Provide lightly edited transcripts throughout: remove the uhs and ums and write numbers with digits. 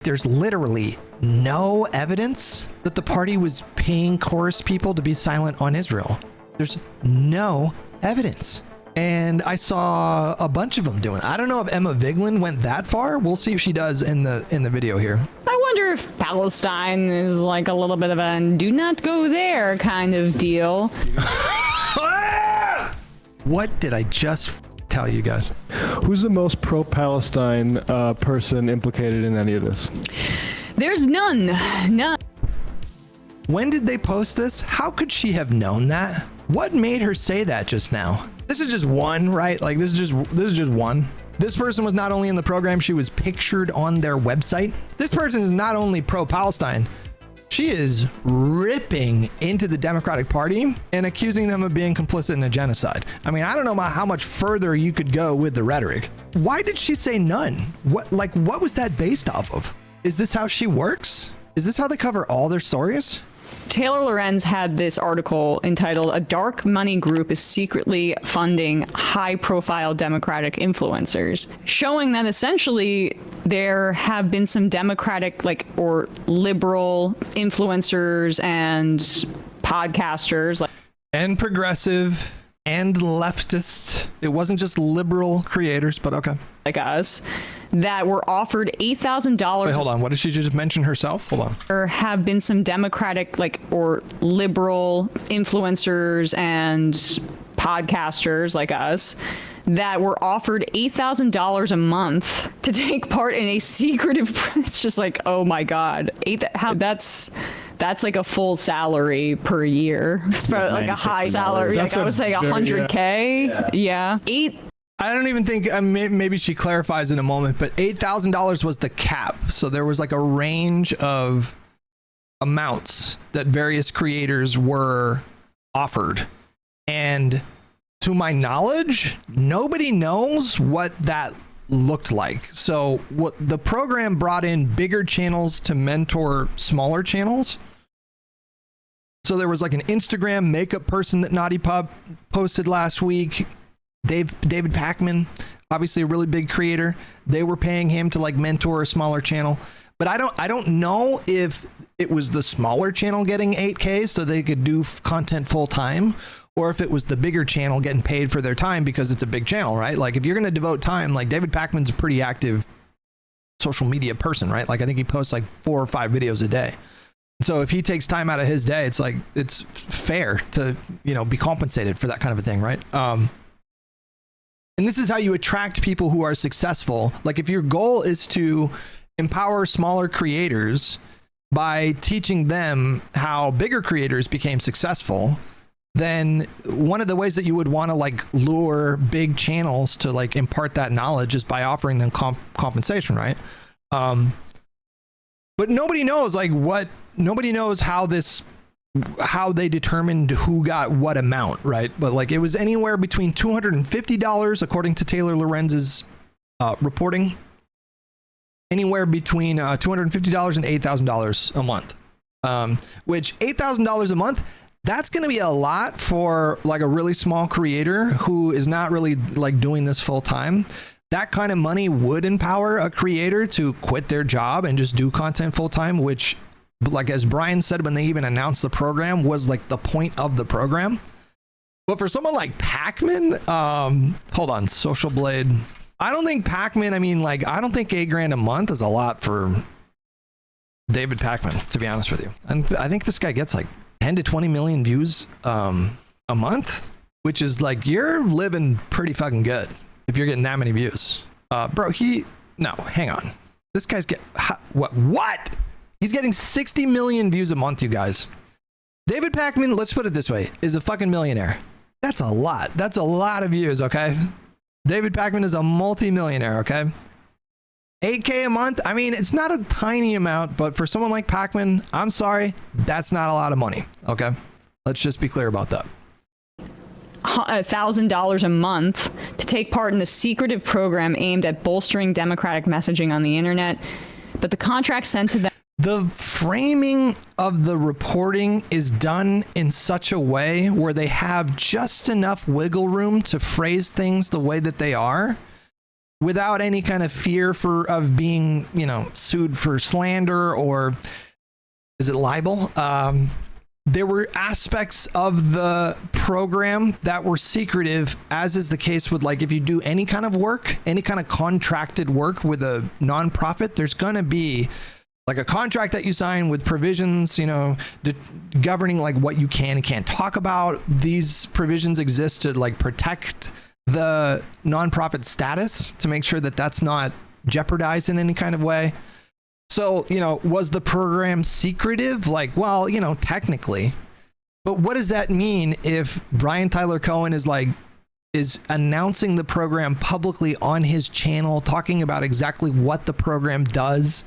There's literally no evidence that the party was paying chorus people to be silent on Israel. There's no evidence. And I saw a bunch of them doing it. I don't know if Emma Vigeland went that far. We'll see if she does in the video here. I wonder if Palestine is like a little bit of a do not go there kind of deal. What did I just tell you guys? Who's the most pro-Palestine person implicated in any of this? There's none. When did they post this? How could she have known that? What made her say that just now? This is just one, right? Like this is just one. This person was not only in the program, she was pictured on their website. This person is not only pro-Palestine, she is ripping into the Democratic Party and accusing them of being complicit in a genocide. I mean, I don't know about how much further you could go with the rhetoric. Why did she say none? What was that based off of? Is this how she works? Is this how they cover all their stories? Taylor Lorenz had this article entitled "A Dark Money Group is Secretly Funding High-Profile Democratic Influencers," showing that essentially there have been some Democratic or liberal influencers and podcasters. And progressive and leftist. It wasn't just liberal creators, but okay. Like us, that were offered $8,000. Wait, hold on. What did she just mention herself? Hold on. There have been some Democratic or liberal influencers and podcasters like us that were offered $8,000 a month to take part in a secretive. It's just like, oh my God, that's like a full salary per year. Like a high salary. Like I would say 100K. Yeah. I don't even think, maybe she clarifies in a moment, but $8,000 was the cap. So there was like a range of amounts that various creators were offered. And to my knowledge, nobody knows what that looked like. So what the program brought in bigger channels to mentor smaller channels. So there was like an Instagram makeup person that Naughty Pup posted last week. David Pacman, obviously a really big creator. They were paying him to like mentor a smaller channel. But I don't know if it was the smaller channel getting 8K so they could do content full time, or if it was the bigger channel getting paid for their time because it's a big channel, right? Like if you're going to devote time, like David Pacman's a pretty active social media person, right? Like I think he posts like 4 or 5 videos a day. So if he takes time out of his day, it's like, it's fair to, be compensated for that kind of a thing, right? And this is how you attract people who are successful. Like if your goal is to empower smaller creators by teaching them how bigger creators became successful, then one of the ways that you would want to like lure big channels to like impart that knowledge is by offering them compensation, right? But nobody knows nobody knows how they determined who got what amount, right? But like it was anywhere between $250 according to Taylor Lorenz's reporting, anywhere between $250 and $8,000 a month, which $8,000 a month, that's going to be a lot for like a really small creator who is not really like doing this full time. That kind of money would empower a creator to quit their job and just do content full time, which, like as Brian said when they even announced the program, was like the point of the program. But for someone like Pacman, hold on, Social Blade. I don't think Pacman, I don't think $8,000 a month is a lot for David Pacman, to be honest with you. And I think this guy gets like 10 to 20 million views a month, which is like, you're living pretty fucking good if you're getting that many views. Bro, no, hang on. This guy's what? He's getting 60 million views a month, you guys. David Pacman, let's put it this way, is a fucking millionaire. That's a lot. That's a lot of views, okay? David Pacman is a multi-millionaire, okay? 8K a month, it's not a tiny amount, but for someone like Pacman, I'm sorry, that's not a lot of money, okay? Let's just be clear about that. $1,000 a month to take part in a secretive program aimed at bolstering democratic messaging on the internet, but the contract sent to them. The framing of the reporting is done in such a way where they have just enough wiggle room to phrase things the way that they are, without any kind of fear of being, sued for slander or is it libel? There were aspects of the program that were secretive, as is the case with, like, if you do any kind of work, any kind of contracted work with a nonprofit, there's going to be like a contract that you sign with provisions, governing like what you can and can't talk about. These provisions exist to like protect the nonprofit status, to make sure that that's not jeopardized in any kind of way. So, was the program secretive? Like, well, technically, but what does that mean if Brian Tyler Cohen is announcing the program publicly on his channel, talking about exactly what the program does?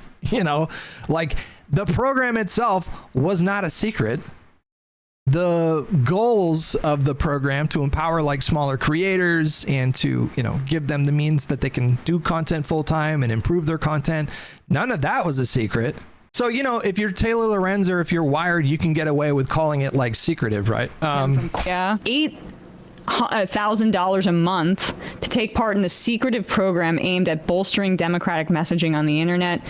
Like, the program itself was not a secret. The goals of the program to empower like smaller creators and to, give them the means that they can do content full time and improve their content. None of that was a secret. So, if you're Taylor Lorenz or if you're Wired, you can get away with calling it like secretive, right? Yeah. $8,000 a month to take part in a secretive program aimed at bolstering democratic messaging on the internet.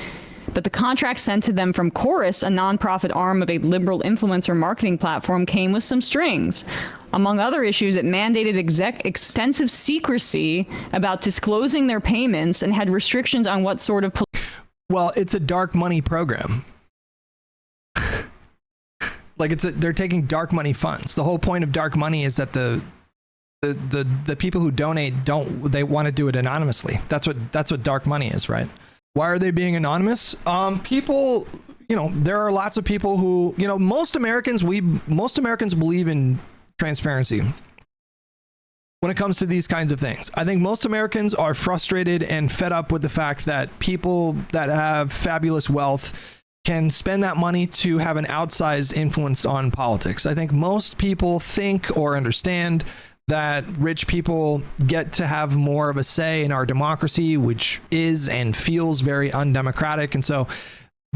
But the contract sent to them from Chorus, a nonprofit arm of a liberal influencer marketing platform, came with some strings. Among other issues, it mandated extensive secrecy about disclosing their payments and had restrictions on what sort of... Well, it's a dark money program. Like, they're taking dark money funds. The whole point of dark money is that the people who donate they want to do it anonymously. That's what dark money is, right? Why are they being anonymous? People, there are lots of people who, most Americans believe in transparency when it comes to these kinds of things. I think most Americans are frustrated and fed up with the fact that people that have fabulous wealth can spend that money to have an outsized influence on politics. I think most people think or understand that rich people get to have more of a say in our democracy, which is and feels very undemocratic. And so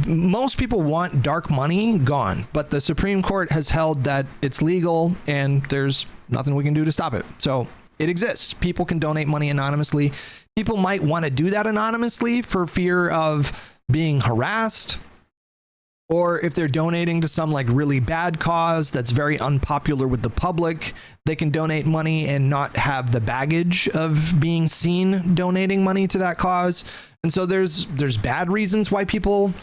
most people want dark money gone, but the Supreme Court has held that it's legal and there's nothing we can do to stop it. So it exists. People can donate money anonymously. People might want to do that anonymously for fear of being harassed, or if they're donating to some like really bad cause that's very unpopular with the public, they can donate money and not have the baggage of being seen donating money to that cause. And so there's bad reasons why people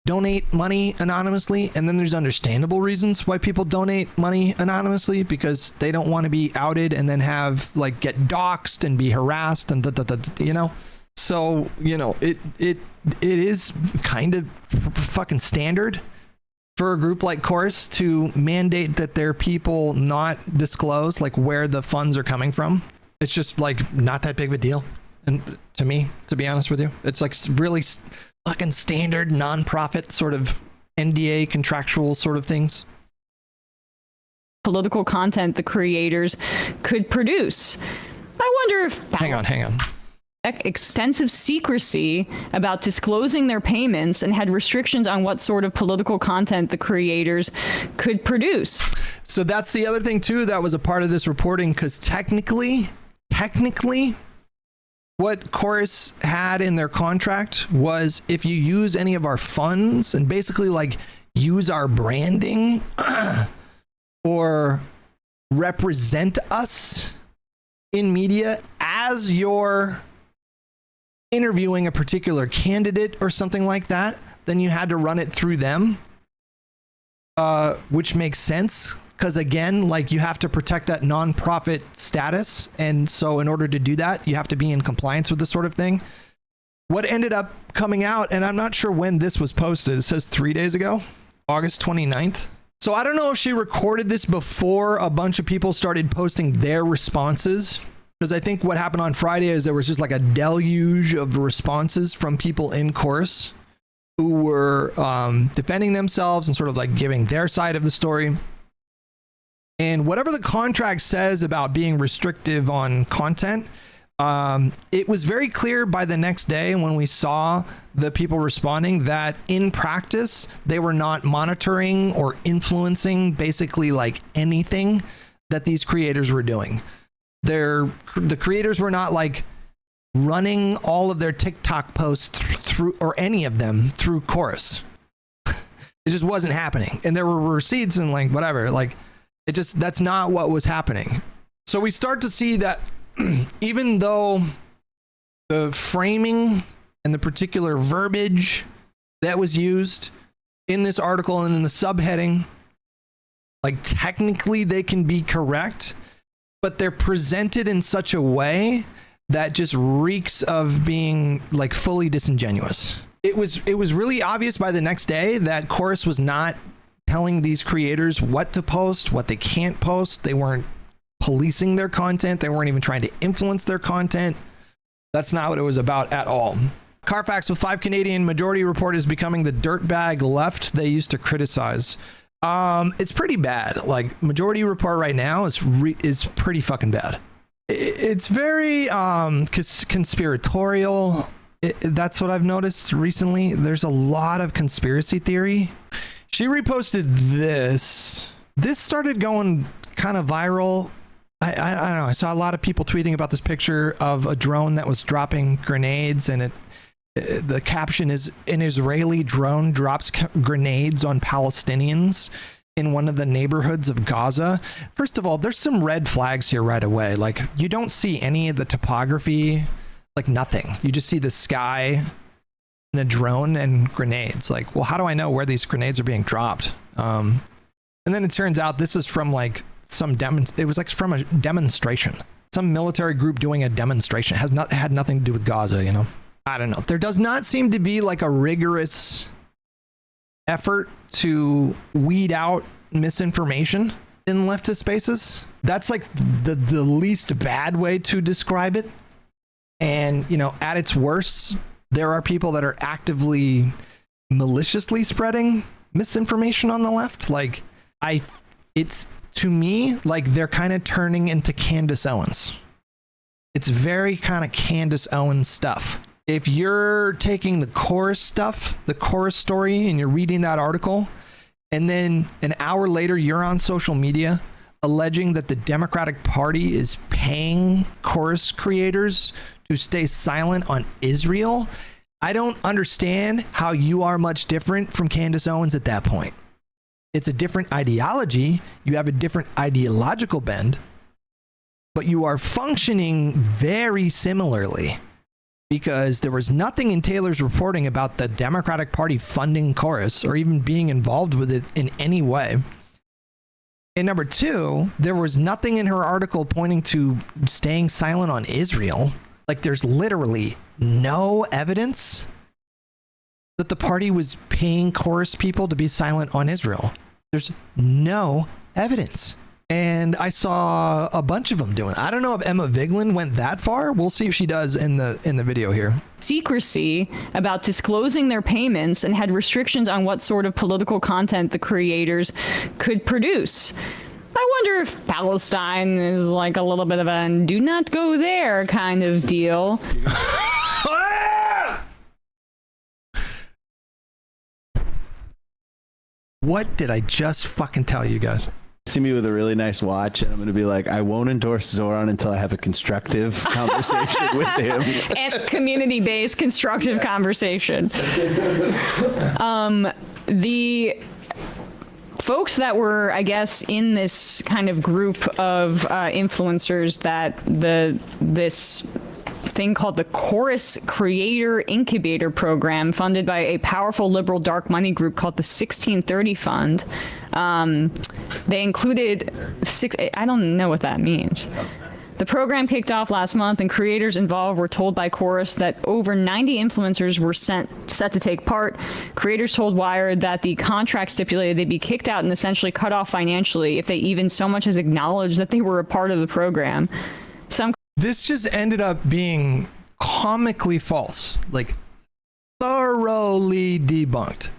donate money anonymously, and then there's understandable reasons why people donate money anonymously, because they don't want to be outed and then have like get doxxed and be harassed and So, it is kind of fucking standard for a group like Chorus to mandate that their people not disclose like where the funds are coming from. It's just like not that big of a deal. And to me, to be honest with you, it's like really fucking standard nonprofit sort of NDA contractual sort of things. Political content the creators could produce. I wonder if... Hang on. Extensive secrecy about disclosing their payments and had restrictions on what sort of political content the creators could produce. So that's the other thing too that was a part of this reporting, because technically what Chorus had in their contract was if you use any of our funds and basically like use our branding or represent us in media as your interviewing a particular candidate or something like that, then you had to run it through them, which makes sense because, again, like you have to protect that nonprofit status. And so in order to do that, you have to be in compliance with this sort of thing. What ended up coming out, and I'm not sure when this was posted, it says 3 days ago, August 29th. So I don't know if she recorded this before a bunch of people started posting their responses. Because I think what happened on Friday is there was just like a deluge of responses from people in Chorus who were defending themselves and sort of like giving their side of the story. And whatever the contract says about being restrictive on content, it was very clear by the next day when we saw the people responding that in practice, they were not monitoring or influencing basically like anything that these creators were doing. The creators were not like running all of their TikTok posts through, or any of them through Chorus. It just wasn't happening. And there were receipts and like whatever, like it just, that's not what was happening. So we start to see that even though the framing and the particular verbiage that was used in this article and in the subheading, like technically they can be correct, but they're presented in such a way that just reeks of being like fully disingenuous. It was really obvious by the next day that Chorus was not telling these creators what to post, what they can't post. They weren't policing their content. They weren't even trying to influence their content. That's not what it was about at all. Carfax with 5 Canadian majority report is becoming the dirtbag left they used to criticize. It's pretty bad. Like majority report right now is pretty fucking bad. It's very conspiratorial. That's what I've noticed recently. There's a lot of conspiracy theory. She reposted this. This started going kind of viral. I don't know. I saw a lot of people tweeting about this picture of a drone that was dropping grenades, and the caption is, an Israeli drone drops grenades on Palestinians in one of the neighborhoods of Gaza. First of all, there's some red flags here right away. Like you don't see any of the topography, like nothing. You just see the sky and a drone and grenades. Like, well, how do I know where these grenades are being dropped? And then it turns out this is from like it was like from a demonstration. Some military group doing a demonstration. It had nothing to do with Gaza, you know? I don't know. There does not seem to be like a rigorous effort to weed out misinformation in leftist spaces. That's like the least bad way to describe it. And, you know, at its worst, there are people that are actively maliciously spreading misinformation on the left. Like it's to me like they're kind of turning into Candace Owens. It's very kind of Candace Owens stuff. If you're taking the Chorus stuff, the Chorus story, and you're reading that article, and then an hour later you're on social media alleging that the Democratic Party is paying Chorus creators to stay silent on Israel, I don't understand how you are much different from Candace Owens at that point. It's a different ideology. You have a different ideological bend, but you are functioning very similarly. Because there was nothing in Taylor's reporting about the Democratic Party funding Chorus or even being involved with it in any way. And number two, there was nothing in her article pointing to staying silent on Israel. Like there's literally no evidence that the party was paying Chorus people to be silent on Israel. There's no evidence. And I saw a bunch of them doing it. I don't know if Emma Vigeland went that far. We'll see if she does in the video here. Secrecy about disclosing their payments and had restrictions on what sort of political content the creators could produce. I wonder if Palestine is like a little bit of a do not go there kind of deal. What did I just fucking tell you guys? See me with a really nice watch, and I'm going to be like, I won't endorse Zoran until I have a constructive conversation with him. And community-based constructive conversation. The folks that were, I guess, in this kind of group of influencers that this thing called the Chorus Creator Incubator Program, funded by a powerful liberal dark money group called the 1630 Fund. They included I don't know what that means. The program kicked off last month, and creators involved were told by Chorus that over 90 influencers were set to take part. Creators told Wired that the contract stipulated they'd be kicked out and essentially cut off financially if they even so much as acknowledged that they were a part of the program. This just ended up being comically false, like thoroughly debunked.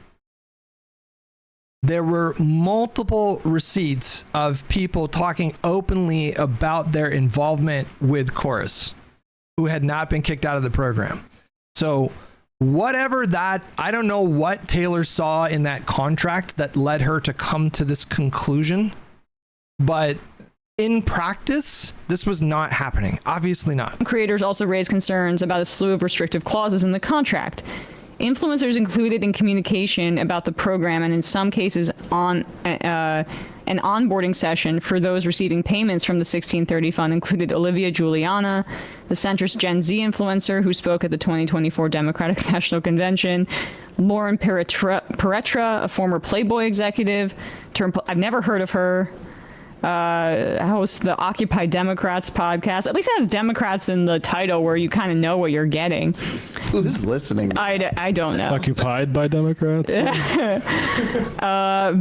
There were multiple receipts of people talking openly about their involvement with Chorus who had not been kicked out of the program. So whatever that, I don't know what Taylor saw in that contract that led her to come to this conclusion, but in practice, this was not happening. Obviously not. Creators also raised concerns about a slew of restrictive clauses in the contract. Influencers included in communication about the program, and in some cases on an onboarding session for those receiving payments from the 1630 fund, included Olivia Juliana, the centrist Gen Z influencer who spoke at the 2024 Democratic National Convention, Lauren Peretra, a former Playboy executive, I've never heard of her, hosts the Occupy Democrats podcast. At least it has Democrats in the title where you kind of know what you're getting. Who's listening? I don't know. Occupied by Democrats?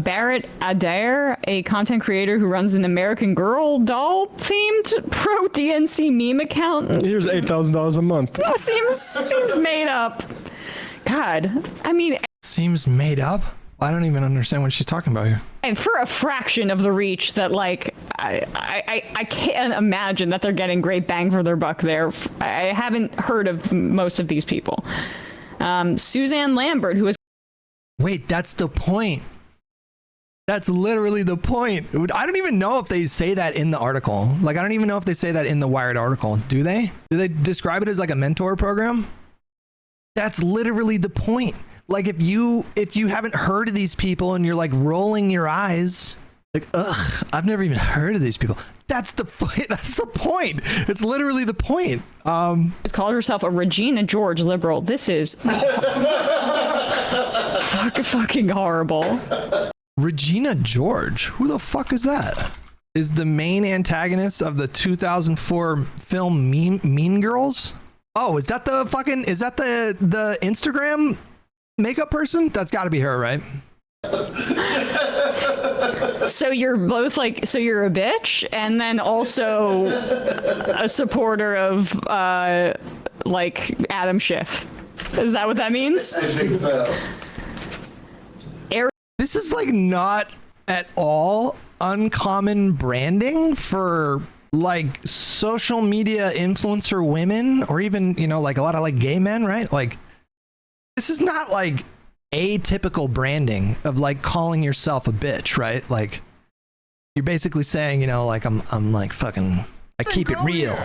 Barrett Adair, a content creator who runs an American Girl doll themed pro DNC meme account. Here's $8,000 a month. That seems made up. God, I mean, Seems made up. I don't even understand what she's talking about here. and for a fraction of the reach that, like, I can't imagine that they're getting great bang for their buck there. I haven't heard of most of these people. Suzanne Lambert, who is Wait, that's the point. That's literally the point. I don't even know if they say that in the article. Like, I don't even know if they say that in the Wired article. Do they? Do they describe it as like a mentor program? That's literally the point. Like, if you haven't heard of these people and you're like rolling your eyes, like, ugh, I've never even heard of these people. That's the point. It's literally the point. has called herself a Regina George liberal. This is fucking horrible. Regina George, who the fuck is that? Is the main antagonist of the 2004 film Mean Girls? Oh, is that the Instagram makeup person? That's got to be her, right? So you're both like, so you're a bitch and then also a supporter of like Adam Schiff. Is that what that means? I think so. This is like not at all uncommon branding for like social media influencer women, or even, you know, like a lot of like gay men, right? Like, this is not like atypical branding of like calling yourself a bitch, right? Like, you're basically saying, you know, like I'm like fucking, I keep it real.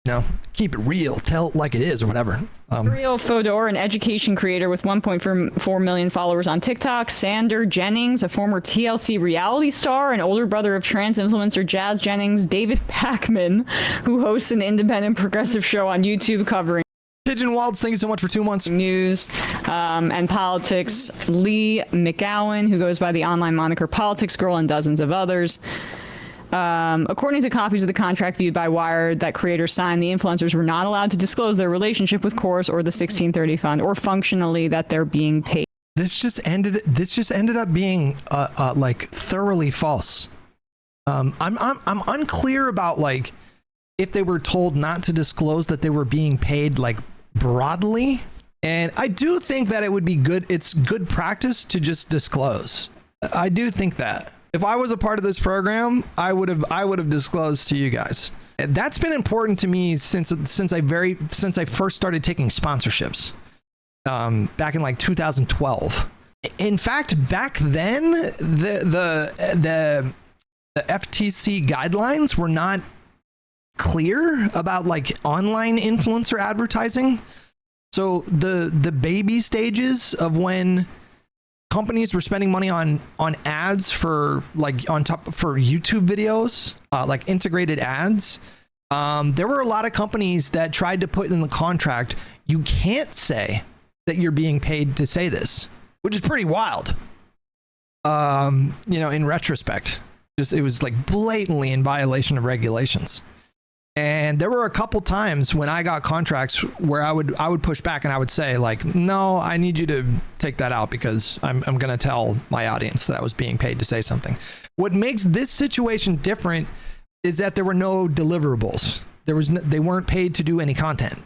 You know, keep it real, tell it like it is, or whatever. Ariel Fodor, an education creator with 1.4 million followers on TikTok. Sander Jennings, a former TLC reality star, and older brother of trans influencer Jazz Jennings. David Packman, who hosts an independent progressive show on YouTube covering Pigeon Waltz, thank you so much for 2 months. news and politics. Lee McGowan, who goes by the online moniker Politics Girl, and dozens of others. According to copies of the contract viewed by Wired that creators signed, the influencers were not allowed to disclose their relationship with Chorus or the 1630 fund, or functionally that they're being paid. This just ended up being like thoroughly false. I'm unclear about like if they were told not to disclose that they were being paid like broadly, and I do think that it would be good. It's good practice to just disclose. I do think that. If I was a part of this program, I would have disclosed to you guys. That's been important to me since I first started taking sponsorships, back in like 2012. In fact, back then the FTC guidelines were not clear about like online influencer advertising. So the baby stages of when companies were spending money on ads for like on top for YouTube videos, like integrated ads. There were a lot of companies that tried to put in the contract, you can't say that you're being paid to say this, which is pretty wild. You know, in retrospect, it was like blatantly in violation of regulations. And there were a couple times when I got contracts where I would push back and I would say like, no, I need you to take that out because I'm going to tell my audience that I was being paid to say something. What makes this situation different is that there were no deliverables. They weren't paid to do any content.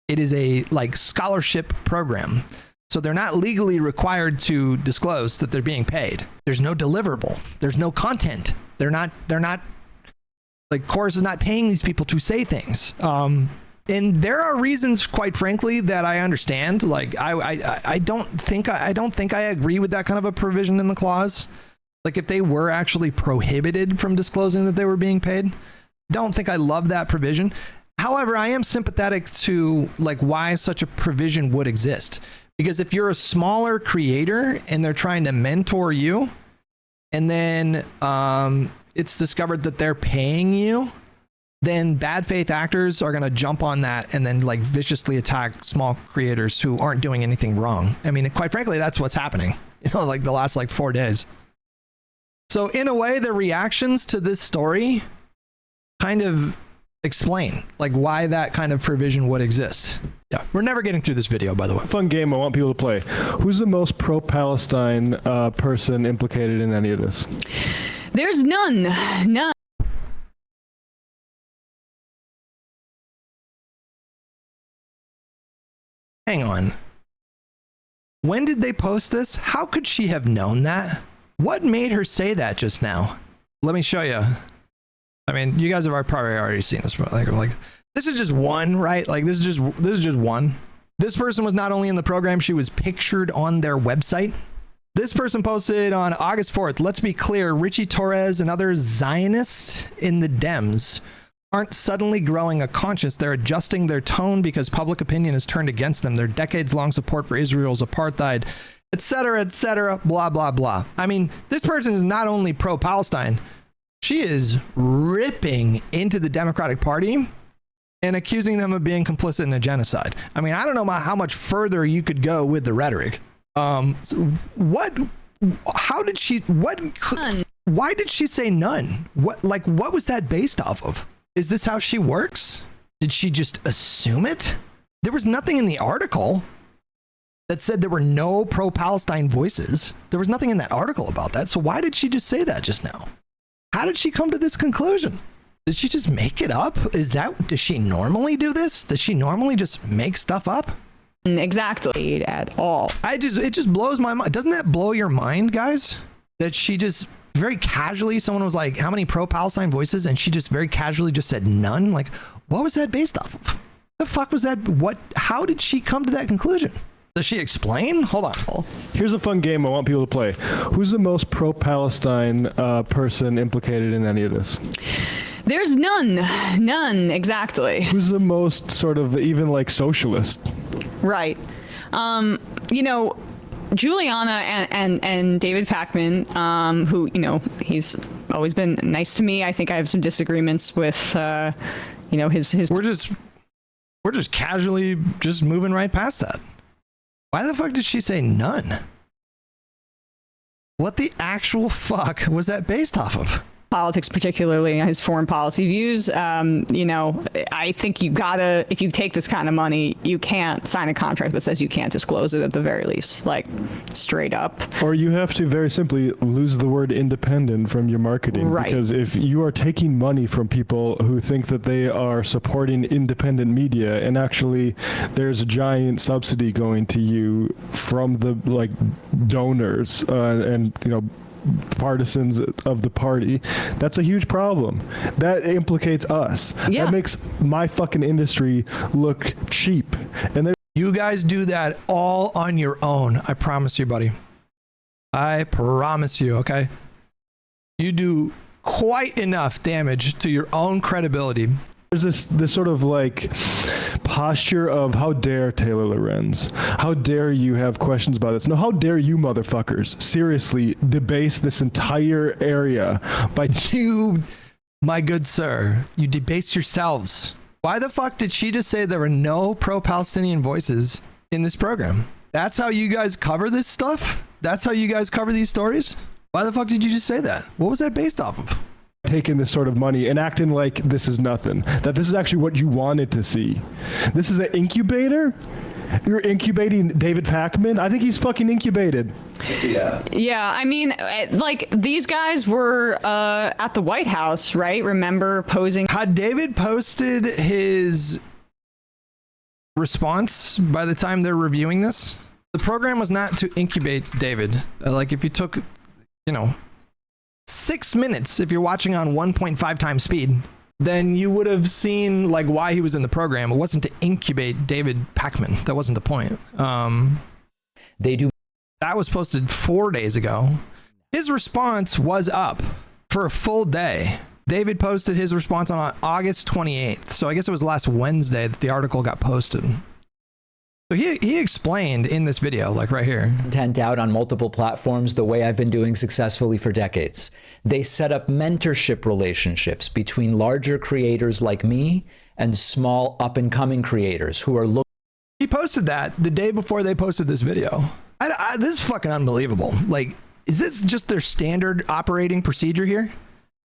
It is a like scholarship program. So they're not legally required to disclose that they're being paid. There's no deliverable. There's no content. They're not like Chorus is not paying these people to say things. And there are reasons, quite frankly, that I understand. Like I don't think I agree with that kind of a provision in the clause. Like if they were actually prohibited from disclosing that they were being paid. Don't think I love that provision. However, I am sympathetic to like why such a provision would exist. Because if you're a smaller creator and they're trying to mentor you, and then it's discovered that they're paying you, then bad faith actors are going to jump on that and then like viciously attack small creators who aren't doing anything wrong. I mean, quite frankly, that's what's happening, like the last like 4 days. So in a way, the reactions to this story kind of explain like why that kind of provision would exist. Yeah, we're never getting through this video, by the way. Fun game I want people to play. Who's the most pro-Palestine person implicated in any of this? There's none. Hang on. When did they post this? How could she have known that? What made her say that just now? Let me show you. I mean, you guys have probably already seen this, but like this is just one, right? Like this is just one. This person was not only in the program, she was pictured on their website. This person posted on August 4th. Let's be clear, Richie Torres and other Zionists in the Dems aren't suddenly growing a conscience. They're adjusting their tone because public opinion has turned against them. Their decades-long support for Israel's apartheid, etc., blah, blah, blah. I mean, this person is not only pro-Palestine, she is ripping into the Democratic Party and accusing them of being complicit in a genocide. I mean, I don't know how much further you could go with the rhetoric. Why did she say none? What was that based off of? Is this how she works? Did she just assume it? There was nothing in the article that said there were no pro-Palestine voices. There was nothing in that article about that. So why did she just say that just now? How did she come to this conclusion? Did she just make it up? Does she normally do this? Does she normally just make stuff up? Exactly at all. It just blows my mind. Doesn't that blow your mind, guys? That she just very casually, someone was like, how many pro-Palestine voices? And she just very casually just said none. Like, what was that based off of? The fuck was that? How did she come to that conclusion? Does she explain? Hold on. Here's a fun game I want people to play. Who's the most pro-Palestine person implicated in any of this? There's none, exactly. Who's the most sort of even like socialist? Right. Juliana and David Pakman, who, he's always been nice to me. I think I have some disagreements with, his. We're just casually just moving right past that. Why the fuck did she say none? What the actual fuck was that based off of? Politics, particularly his foreign policy views. I think if you take this kind of money, you can't sign a contract that says you can't disclose it at the very least, like straight up. Or you have to very simply lose the word independent from your marketing. Right. Because if you are taking money from people who think that they are supporting independent media, and actually there's a giant subsidy going to you from the donors and partisans of the party, that's a huge problem. That implicates us. Yeah. That makes my fucking industry look cheap. And you guys do that all on your own. I promise you, buddy. I promise you, okay? You do quite enough damage to your own credibility. There's this sort of posture of how dare Taylor Lorenz? How dare you have questions about this? No, how dare you motherfuckers seriously debase this entire area by you, my good sir, you debase yourselves. Why the fuck did she just say there were no pro-Palestinian voices in this program? That's how you guys cover this stuff? That's how you guys cover these stories? Why the fuck did you just say that? What was that based off of? taking this sort of money and acting like this is nothing, that this is actually what you wanted to see. This is an incubator? You're incubating David Pakman? I think he's fucking incubated. Yeah. Yeah, I mean, like, these guys were at the White House, right? Remember posing? Had David posted his response by the time they're reviewing this? The program was not to incubate David. Like, if you took, 6 minutes, if you're watching on 1.5 times speed, then you would have seen like why he was in the program. It wasn't to incubate David Pakman. That wasn't the point. They do. That was posted 4 days ago. his response was up for a full day. David posted his response on August 28th. So I guess it was last Wednesday that the article got posted. So he explained in this video, like right here. Content out on multiple platforms the way I've been doing successfully for decades. They set up mentorship relationships between larger creators like me and small up-and-coming creators who are looking. He posted that the day before they posted this video. This is fucking unbelievable. Like, is this just their standard operating procedure here?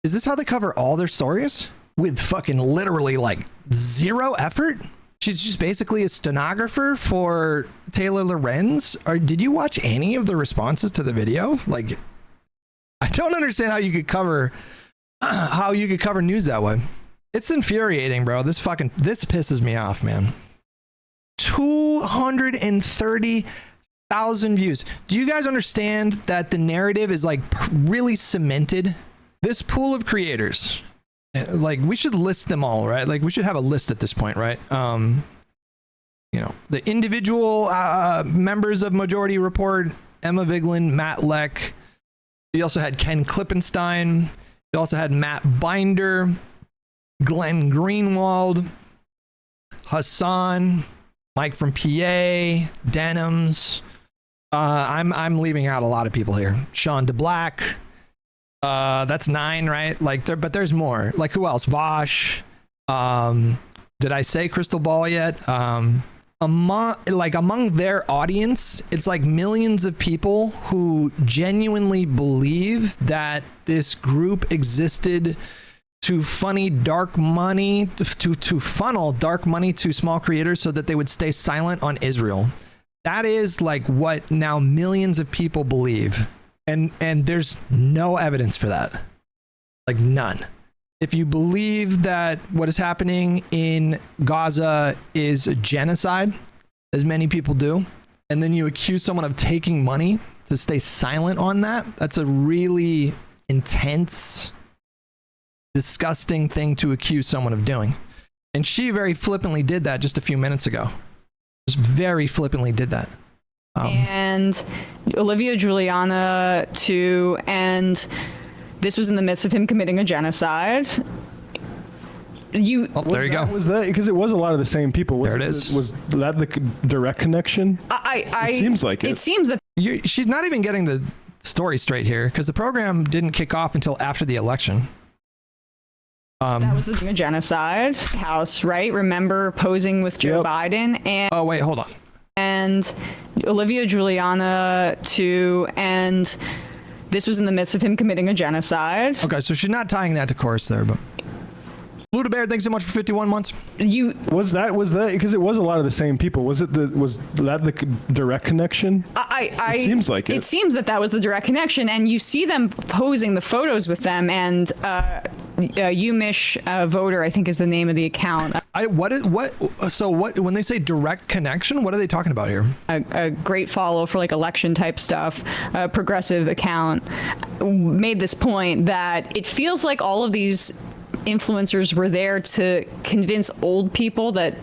Is this how they cover all their stories? With fucking literally like zero effort? She's just basically a stenographer for Taylor Lorenz? Or did you watch any of the responses to the video? Like, I don't understand how you could cover news that way. It's infuriating, bro. This pisses me off, man. 230,000 views. Do you guys understand that the narrative is like really cemented? This pool of creators, like, we should list them all, right? Like, we should have a list at this point, right? You know, the individual members of Majority Report: Emma Vigeland, Matt Lech. You also had Ken Klippenstein. You also had Matt Binder, Glenn Greenwald, Hassan, Mike from PA, Denims. I'm leaving out a lot of people here. Sean DeBlack. That's 9, right? Like, but there's more. Like, who else? Vosh. Did I say Crystal Ball yet? Among their audience, it's like millions of people who genuinely believe that this group existed to funnel dark money to small creators so that they would stay silent on Israel. That is like what now millions of people believe. And there's no evidence for that. Like, none. If you believe that what is happening in Gaza is a genocide, as many people do, and then you accuse someone of taking money to stay silent on that, that's a really intense, disgusting thing to accuse someone of doing. And she very flippantly did that just a few minutes ago. Just very flippantly did that. And Olivia Juliana too, and this was in the midst of him committing a genocide. There you go. Was that because it was a lot of the same people? There it is. Was that the direct connection? It seems like it. It seems that She's not even getting the story straight here, because the program didn't kick off until after the election. that was the genocide house, right? Remember posing with Joe Biden and oh wait, hold on. And Olivia Juliana too, and this was in the midst of him committing a genocide. Okay, so she's not tying that to chorus there, but Luda Bear, thanks so much for 51 months. Was that because it was a lot of the same people? Was that the direct connection? It seems like it. It seems that was the direct connection, and you see them posing the photos with them, and Umish Voter, I think, is the name of the account. When they say direct connection, what are they talking about here? A great follow for like election type stuff, a progressive account, made this point that it feels like all of these influencers were there to convince old people that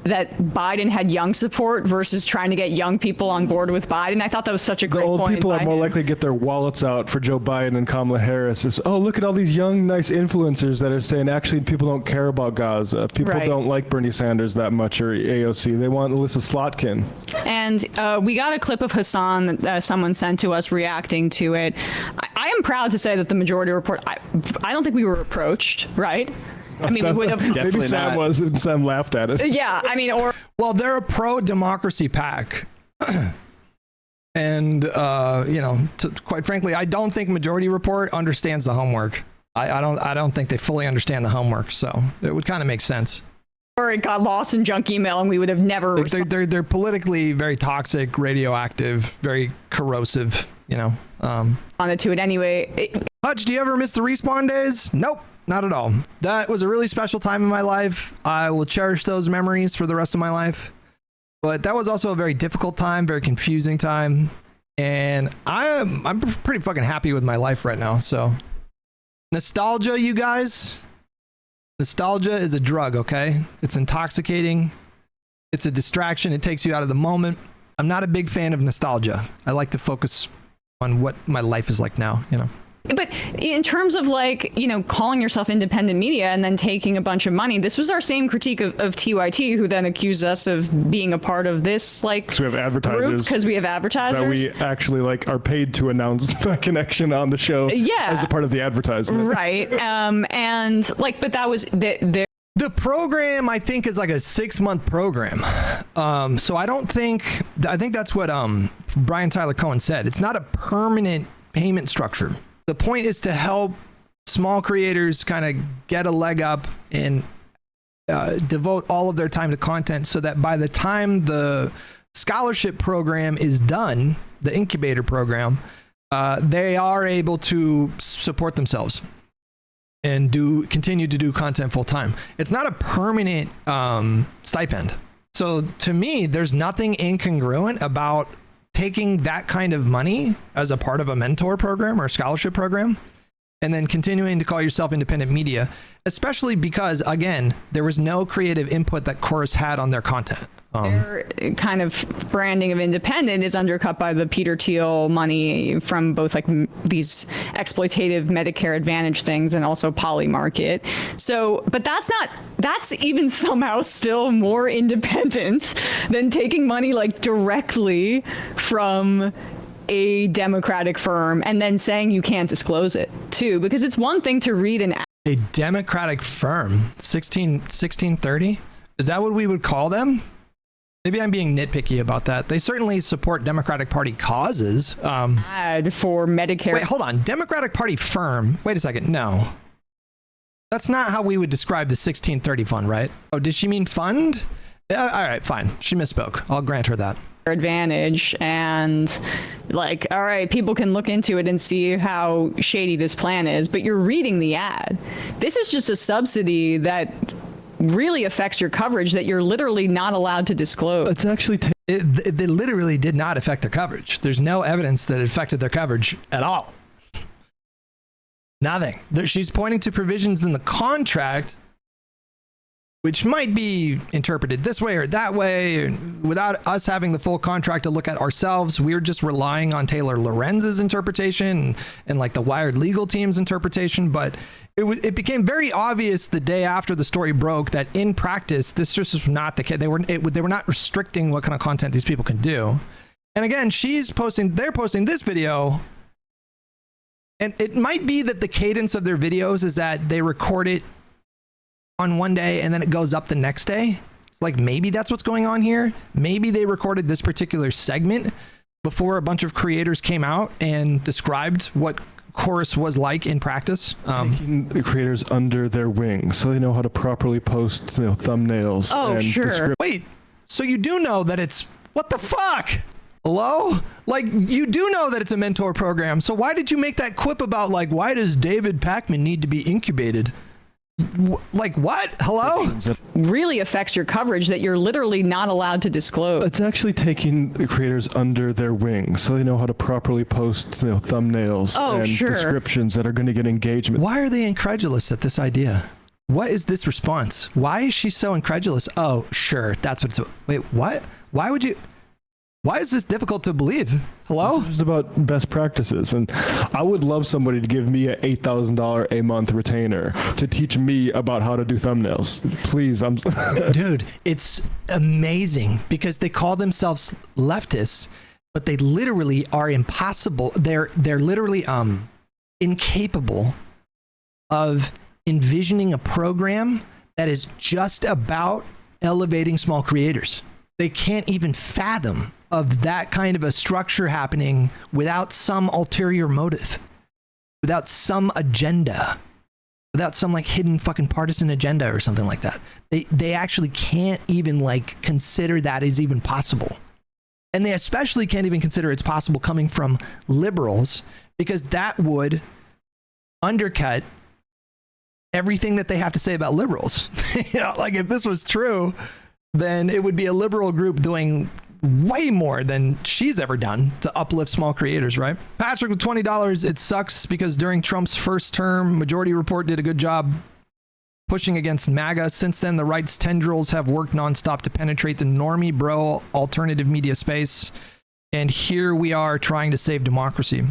that Biden had young support versus trying to get young people on board with Biden. I thought that was such a great point. The old people are more likely to get their wallets out for Joe Biden and Kamala Harris. It's, oh, look at all these young, nice influencers that are saying actually people don't care about Gaza. People don't like Bernie Sanders that much or AOC. They want Alyssa Slotkin. And we got a clip of Hassan that someone sent to us reacting to it. I am proud to say that the Majority Report, I don't think we were approached, right? I mean, we would have. Maybe Sam was, and Sam laughed at it. Yeah, I mean, well, they're a pro-democracy pack, and quite frankly, I don't think Majority Report understands the homework. I don't think they fully understand the homework, so it would kind of make sense. Or it got lost in junk email, and we would have never. They're politically very toxic, radioactive, very corrosive. On it to it anyway. Hutch, do you ever miss the respawn days? Nope. Not at all. That was a really special time in my life. I will cherish those memories for the rest of my life. But that was also a very difficult time, very confusing time. And I'm pretty fucking happy with my life right now. So nostalgia, you guys. Nostalgia is a drug, okay? It's intoxicating. It's a distraction. It takes you out of the moment. I'm not a big fan of nostalgia. I like to focus on what my life is like now, you know. But in terms of like, you know, calling yourself independent media and then taking a bunch of money, this was our same critique of TYT, who then accused us of being a part of this like Because we have advertisers. because we have advertisers. That we actually like are paid to announce that connection on the show as a part of the advertisement. Right. And like, but that was the program, I think, is like a 6-month program. So I think that's what Brian Tyler Cohen said. It's not a permanent payment structure. The point is to help small creators kind of get a leg up and devote all of their time to content so that by the time the scholarship program is done, the incubator program, they are able to support themselves and continue to do content full time. It's not a permanent stipend. So to me, there's nothing incongruent about taking that kind of money as a part of a mentor program or a scholarship program and then continuing to call yourself independent media, especially because, again, there was no creative input that Chorus had on their content. their kind of branding of independent is undercut by the Peter Thiel money from both like these exploitative Medicare Advantage things and also Polymarket. So, but that's even somehow still more independent than taking money like directly from a Democratic firm and then saying you can't disclose it too, because it's one thing to read an A Democratic firm, 1630? Is that what we would call them? Maybe I'm being nitpicky about that. They certainly support Democratic Party causes. ad for Medicare. Wait, hold on. Democratic Party firm. Wait a second. No. That's not how we would describe the 1630 fund, right? Oh, did she mean fund? All right, fine. She misspoke. I'll grant her that. Advantage, and like, all right, people can look into it and see how shady this plan is, but you're reading the ad. This is just a subsidy that really affects your coverage that you're literally not allowed to disclose. It's actually It literally did not affect their coverage. There's no evidence that it affected their coverage at all. Nothing. She's pointing to provisions in the contract which might be interpreted this way or that way, without us having the full contract to look at ourselves. We're just relying on Taylor Lorenz's interpretation and like the Wired legal team's interpretation. But it became very obvious the day after the story broke that in practice, this just was not the case. They were not restricting what kind of content these people can do. And again, they're posting this video. And it might be that the cadence of their videos is that they record it on one day and then it goes up the next day. It's like maybe that's what's going on here. Maybe they recorded this particular segment before a bunch of creators came out and described what Chorus was like in practice. taking the creators under their wing so they know how to properly post thumbnails. Oh, and sure. Wait, so you do know that it's what the fuck? Hello? Like, you do know that it's a mentor program. So why did you make that quip about like, why does David Pakman need to be incubated? Like what? Hello? Really affects your coverage that you're literally not allowed to disclose. It's actually taking the creators under their wing so they know how to properly post thumbnails and descriptions that are going to get engagement. Why are they incredulous at this idea? What is this response? Why is she so incredulous? Oh, sure. That's what it's... Wait, what? Why is this difficult to believe? Hello? This is about best practices, and I would love somebody to give me an $8,000 a month retainer to teach me about how to do thumbnails. Please, Dude, it's amazing because they call themselves leftists, but they literally are impossible. They're literally incapable of envisioning a program that is just about elevating small creators. They can't even fathom of that kind of a structure happening without some ulterior motive, without some agenda, without some like hidden fucking partisan agenda or something like that. They actually can't even like consider that is even possible. And they especially can't even consider it's possible coming from liberals, because that would undercut everything that they have to say about liberals. Like if this was true, then it would be a liberal group doing way more than she's ever done to uplift small creators, right? Patrick with $20. It sucks because during Trump's first term, Majority Report did a good job pushing against MAGA. Since then, the right's tendrils have worked nonstop to penetrate the normie bro alternative media space. And here we are trying to save democracy.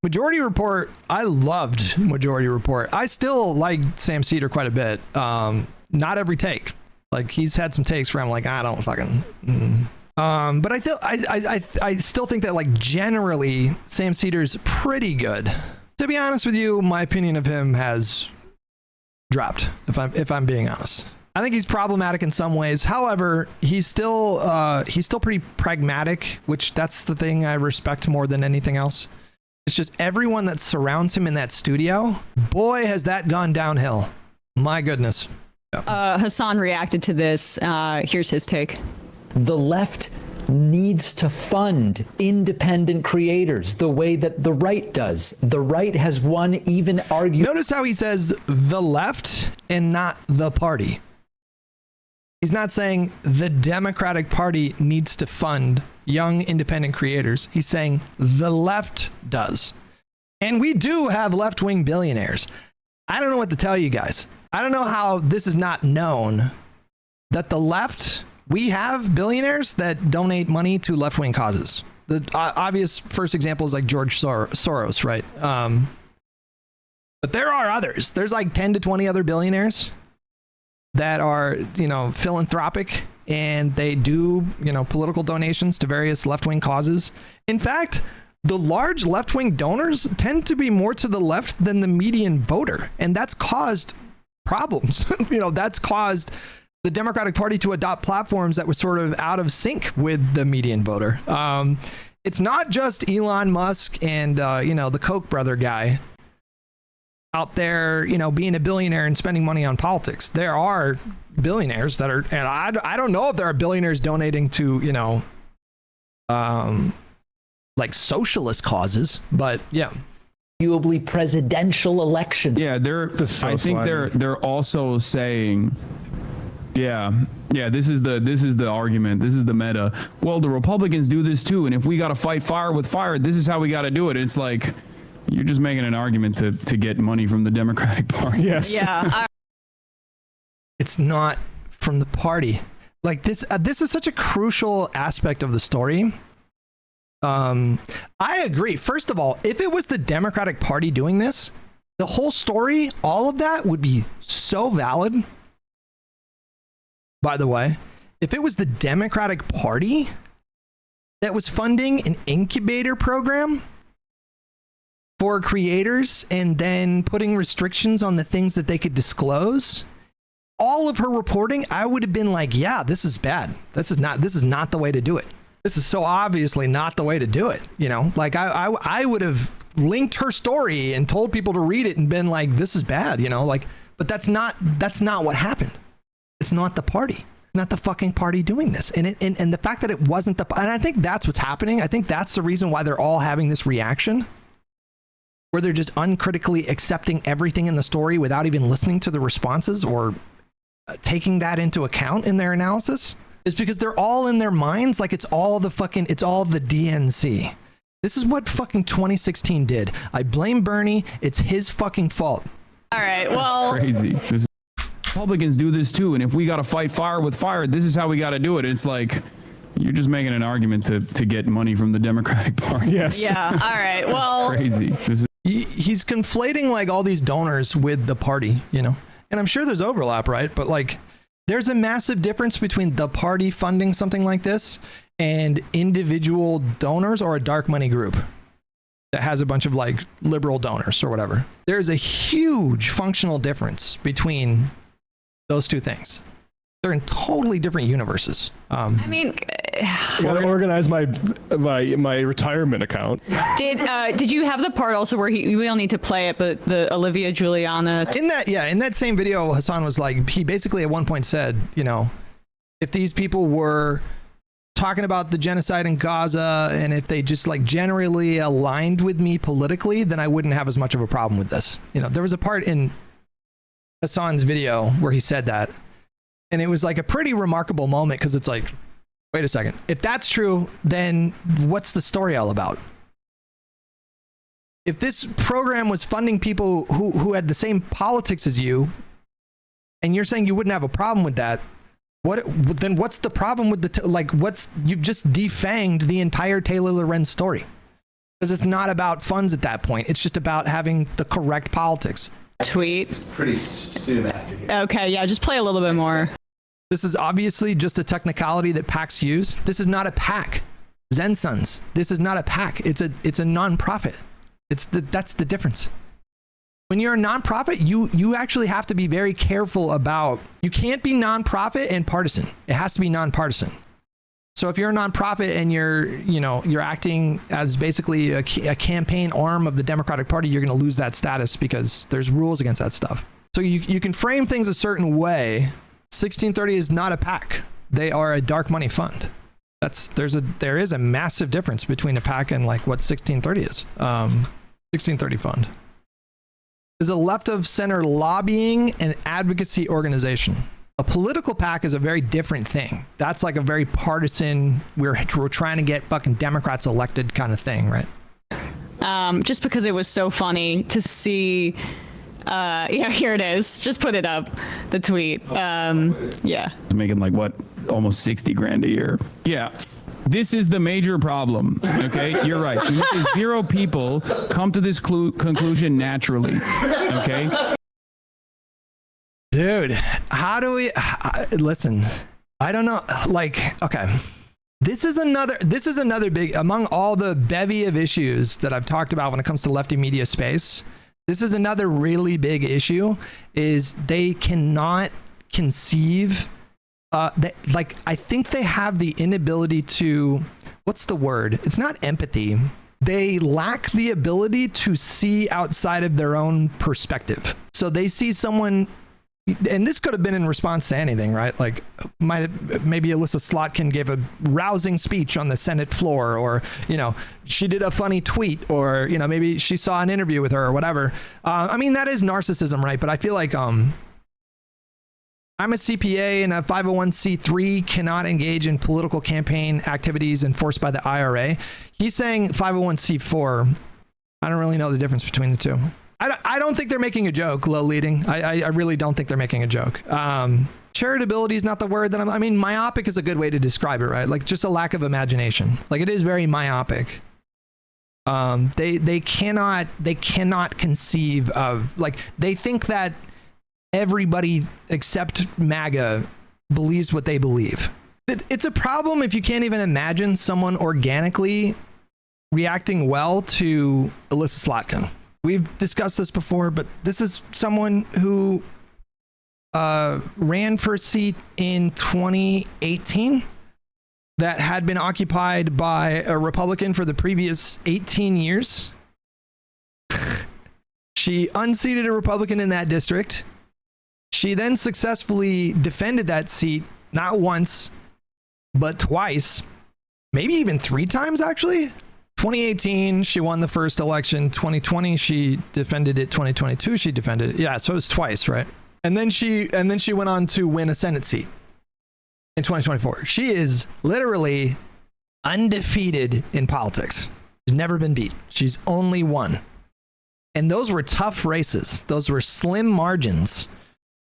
Majority Report, I loved Majority Report. I still like Sam Seder quite a bit. Not every take. Like, he's had some takes where I'm like, I don't fucking... But I still think that, like, generally Sam Seder's pretty good. To be honest with you, my opinion of him has dropped, if I'm being honest. I think he's problematic in some ways. However, he's still pretty pragmatic, which that's the thing I respect more than anything else. It's just everyone that surrounds him in that studio, boy, has that gone downhill. My goodness. Yeah. Hasan reacted to this. Here's his take. The left needs to fund independent creators the way that the right does. The right has won even argument. Notice how he says the left and not the party. He's not saying the Democratic Party needs to fund young independent creators. He's saying the left does. And we do have left-wing billionaires. I don't know what to tell you guys. I don't know how this is not known that the left, we have billionaires that donate money to left-wing causes. The obvious first example is like George Soros, right? But there are others. There's like 10 to 20 other billionaires that are, philanthropic, and they do, political donations to various left-wing causes. In fact, the large left-wing donors tend to be more to the left than the median voter, and that's caused problems. That's caused the Democratic Party to adopt platforms that were sort of out of sync with the median voter. It's not just Elon Musk and, the Koch brother guy out there, being a billionaire and spending money on politics. There are billionaires that are, and I don't know if there are billionaires donating to, like socialist causes, but yeah. Arguably presidential elections. Yeah, I think they're also saying, this is the argument. This is the meta. Well, the Republicans do this too, and if we got to fight fire with fire, this is how we got to do it. It's like, you're just making an argument to get money from the Democratic Party. Yes. Yeah. It's not from the party. Like this is such a crucial aspect of the story. I agree. First of all, if it was the Democratic Party doing this, the whole story, all of that would be so valid. By the way, if it was the Democratic Party that was funding an incubator program for creators and then putting restrictions on the things that they could disclose, all of her reporting, I would have been like, yeah, this is bad. This is not the way to do it. This is so obviously not the way to do it. Like I would have linked her story and told people to read it and been like, this is bad, but that's not what happened. It's not the party. It's not the fucking party doing this. And the fact that it wasn't and I think that's what's happening. I think that's the reason why they're all having this reaction, where they're just uncritically accepting everything in the story without even listening to the responses or taking that into account in their analysis, is because they're all in their minds like it's all the DNC. This is what fucking 2016 did. I blame Bernie. It's his fucking fault. All right. Well, Crazy. Republicans do this too, and if we got to fight fire with fire, this is how we got to do it. It's like, you're just making an argument to get money from the Democratic Party. Yes. yeah. All right. Well, Crazy. He's conflating like all these donors with the party, and I'm sure there's overlap, right? But like, there's a massive difference between the party funding something like this and individual donors or a dark money group that has a bunch of like liberal donors or whatever. There's a huge functional difference between those two things. They're in totally different universes. I mean, I gotta organize my retirement account. did you have the part also where we don't need to play it, but the Olivia Juliana? In that same video, Hasan was like, he basically at one point said, if these people were talking about the genocide in Gaza and if they just like generally aligned with me politically, then I wouldn't have as much of a problem with this. There was a part in Hasan's video where he said that, and it was like a pretty remarkable moment, because it's like, wait a second, if that's true, then what's the story all about? If this program was funding people who had the same politics as you, and you're saying you wouldn't have a problem with that, Then what's the problem with you've just defanged the entire Taylor Lorenz story, because it's not about funds at that point. It's just about having the correct politics. Tweet. Pretty soon after here. Okay, yeah, just play a little bit more. This is obviously just a technicality that PACs use. This is not a PAC. Zen Sons. This is not a PAC. It's a non-profit. That's the difference. When you're a nonprofit, you actually have to be very careful about, you can't be nonprofit and partisan. It has to be nonpartisan. So if you're a nonprofit and you're acting as basically a campaign arm of the Democratic Party, you're going to lose that status because there's rules against that stuff. So you can frame things a certain way. 1630 is not a PAC. They are a dark money fund. There is a massive difference between a PAC and like what 1630 is. 1630 fund is a left of center lobbying and advocacy organization. A political PAC is a very different thing. That's like a very partisan, we're trying to get fucking Democrats elected kind of thing, right? Just because it was so funny to see, yeah, here it is. Just put it up, the tweet. Yeah. Making like what, almost 60 grand a year. Yeah. This is the major problem. Okay, you're right. Zero people come to this conclusion naturally. Okay. Dude, how do we listen? I don't know. Like, okay, this is another big, among all the bevy of issues that I've talked about when it comes to lefty media space. This is another really big issue. Is they cannot conceive. I think they have the inability to, what's the word? It's not empathy. They lack the ability to see outside of their own perspective. So they see someone, and this could have been in response to anything, right? Like maybe Alyssa Slotkin gave a rousing speech on the Senate floor, or, she did a funny tweet, or, maybe she saw an interview with her or whatever. I mean, that is narcissism, right? But I feel like, I'm a CPA and a 501c3 cannot engage in political campaign activities enforced by the IRA. He's saying 501c4. I don't really know the difference between the two. I don't think they're making a joke, low leading. I really don't think they're making a joke. Charitability is not the word that I mean, myopic is a good way to describe it, right? Like just a lack of imagination. Like it is very myopic. They cannot conceive of, like, they think that everybody except MAGA believes what they believe. It's a problem if you can't even imagine someone organically reacting well to Alyssa Slotkin. We've discussed this before, but this is someone who ran for a seat in 2018 that had been occupied by a Republican for the previous 18 years. She unseated a Republican in that district. She then successfully defended that seat, not once, but twice, maybe even 3 times, actually. 2018, she won the first election. 2020, she defended it. 2022, she defended it. Yeah, so it was twice, right? And then she went on to win a Senate seat in 2024. She is literally undefeated in politics. She's never been beat. She's only won. And those were tough races. Those were slim margins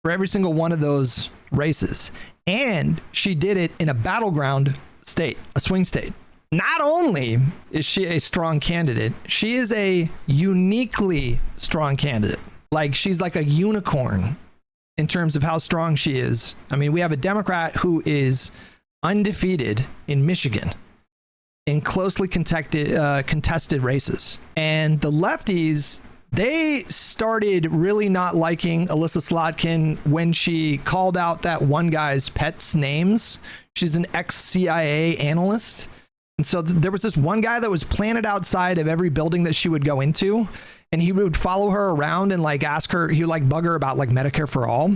for every single one of those races. And she did it in a battleground state, a swing state. Not only is she a strong candidate, she is a uniquely strong candidate. Like, she's like a unicorn in terms of how strong she is. I mean, we have a Democrat who is undefeated in Michigan in closely contested races. And the lefties, they started really not liking Alyssa Slotkin when she called out that one guy's pet's names. She's an ex-CIA analyst. And so there was this one guy that was planted outside of every building that she would go into. And he would follow her around and like ask her, he would like bug her about like Medicare for all.